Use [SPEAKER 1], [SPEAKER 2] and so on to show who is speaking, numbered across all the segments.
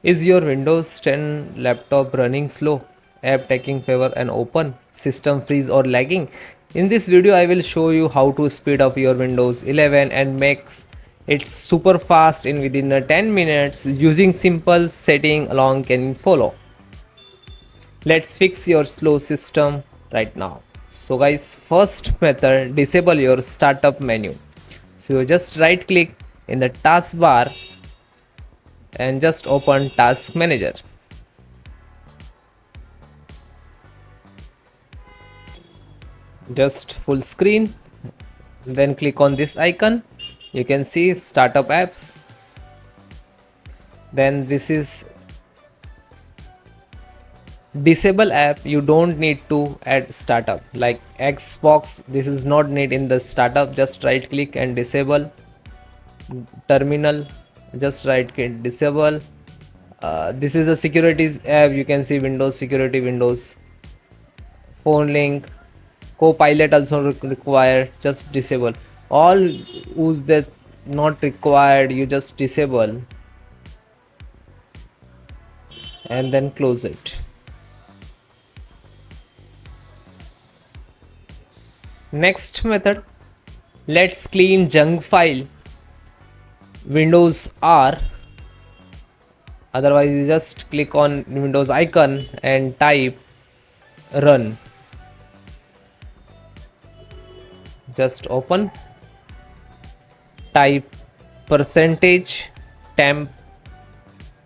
[SPEAKER 1] Is your Windows 10 laptop running slow, app taking favor and open, system freeze or lagging? In this video I will show you how to speed up your Windows 11 and makes it super fast in within 10 minutes using simple setting along can follow. Let's fix your slow system right now. So guys, first method, disable your startup menu. So you just right click in the taskbar and just open task manager. Just full screen, then click on this icon. You can see startup apps. Then this is disable app. You don't need to add startup like Xbox. This is not need in the startup. Just right click and disable. Terminal, just right click disable. This is a securities app. You can see Windows security, Windows phone link, Copilot also required. Just disable all who's that not required. You just disable and then close it. Next method, let's clean junk file. Windows R, otherwise you just click on Windows icon and type run. Just open, type percentage temp,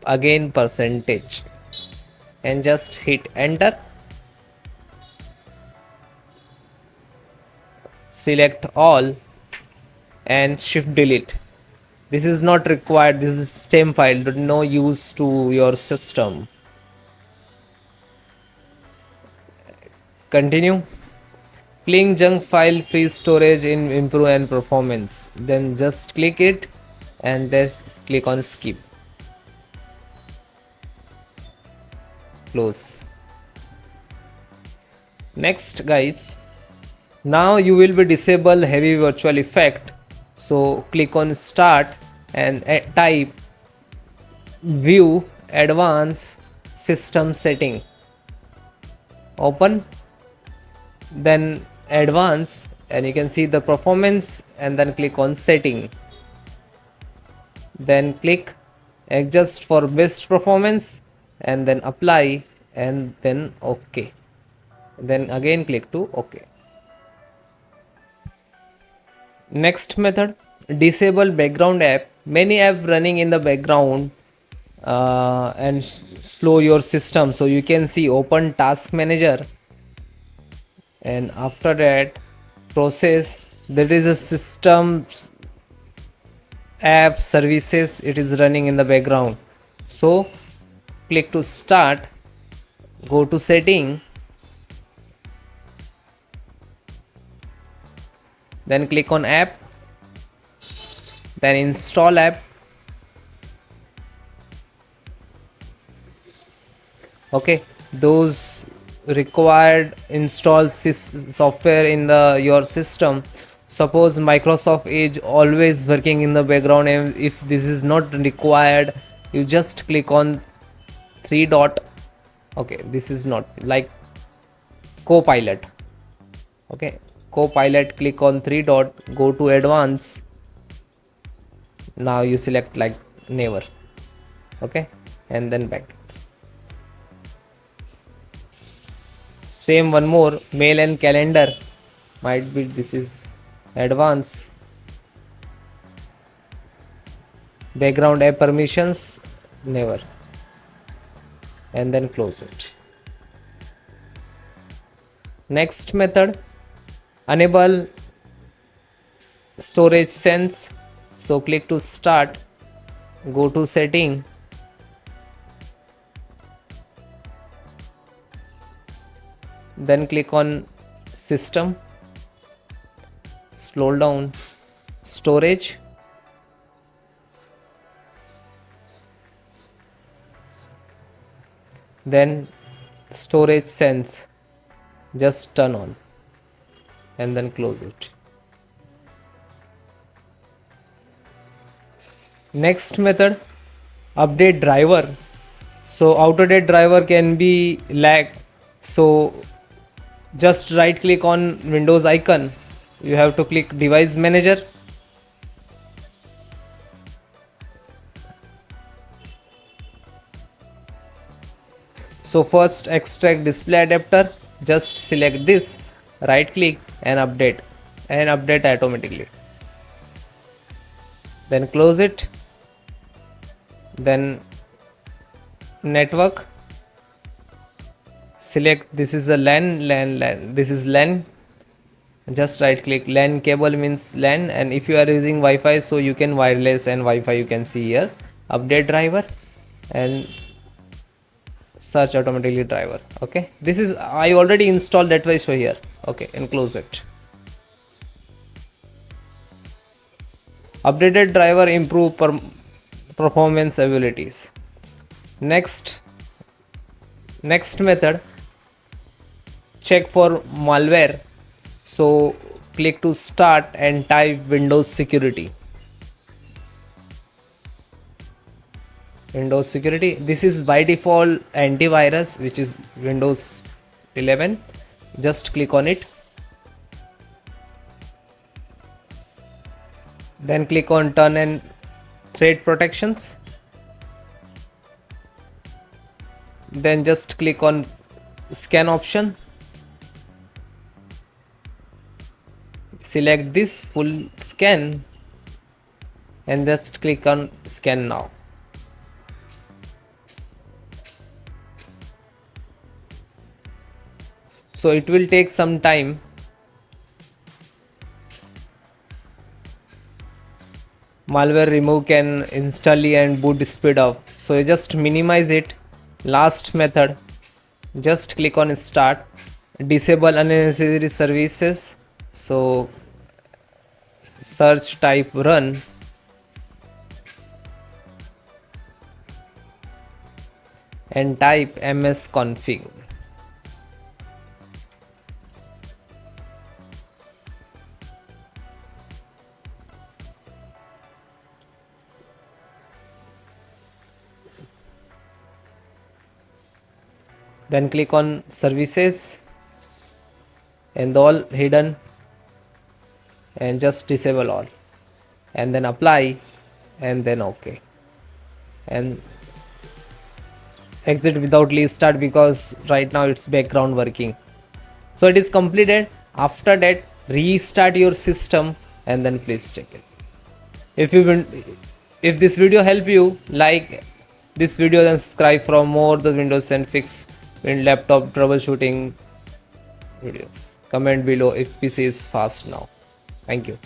[SPEAKER 1] again percentage, and just hit enter. Select all and shift delete. This is not required. This is stem file, no use to your system. Continue. Clean junk file, freeze storage in improve and performance. Then just click it and just click on skip. Close. Next guys, now you will be disable heavy virtual effect. So click on start and type view advanced system setting. Open, then advance, and you can see the performance, and then click on setting. Then click adjust for best performance and then apply and then OK. Then again click to OK. Next method, disable background app. Many app running in the background and slow your system. So you can see open task manager, and after that process, there is a system app services, it is running in the background. So click to start, go to setting, then click on app, then install app. Okay, those required install software in the your system. Suppose Microsoft Edge always working in the background, and if this is not required, you just click on three dot. Okay, this is not like Copilot. Okay, Copilot, click on three dot, go to advanced. Now you select like never. Okay, and then back. Same one more, mail and calendar, might be this is advanced. Background app permissions, never, and then close it. Next method, enable storage sense. So click to start, go to setting, then click on system, scroll down, storage, then storage sense, just turn on and then close it. Next method, update driver. So out of date driver can be lag. So just right click on Windows icon. You have to click device manager. So first extract display adapter. Just select this, right click and update automatically. Then close it. Then network, select this is the LAN, this is LAN. Just right click, LAN cable means LAN, and if you are using Wi-Fi, so you can wireless and Wi-Fi. You can see here update driver and search automatically driver. Okay, this is I already installed, that way show here. Okay, and close it. Updated driver improve performance abilities. Next method, check for malware. So click to start and type Windows security. Windows security, this is by default antivirus, which is Windows 11. Just click on it. Then click on turn and threat protections. Then just click on scan option. Select this full scan and just click on scan now. So it will take some time. Malware remove can instantly and boot speed up. So you just minimize it. Last method, just click on start, disable unnecessary services. So search type run and type msconfig. Then click on services and all hidden and just disable all, and then apply and then OK, and exit without restart because right now it's background working. So it is completed. After that, restart your system and then please check it. If this video help you, like this video and subscribe for more the Windows and fix in laptop troubleshooting videos. Comment below if PC is fast now. Thank you.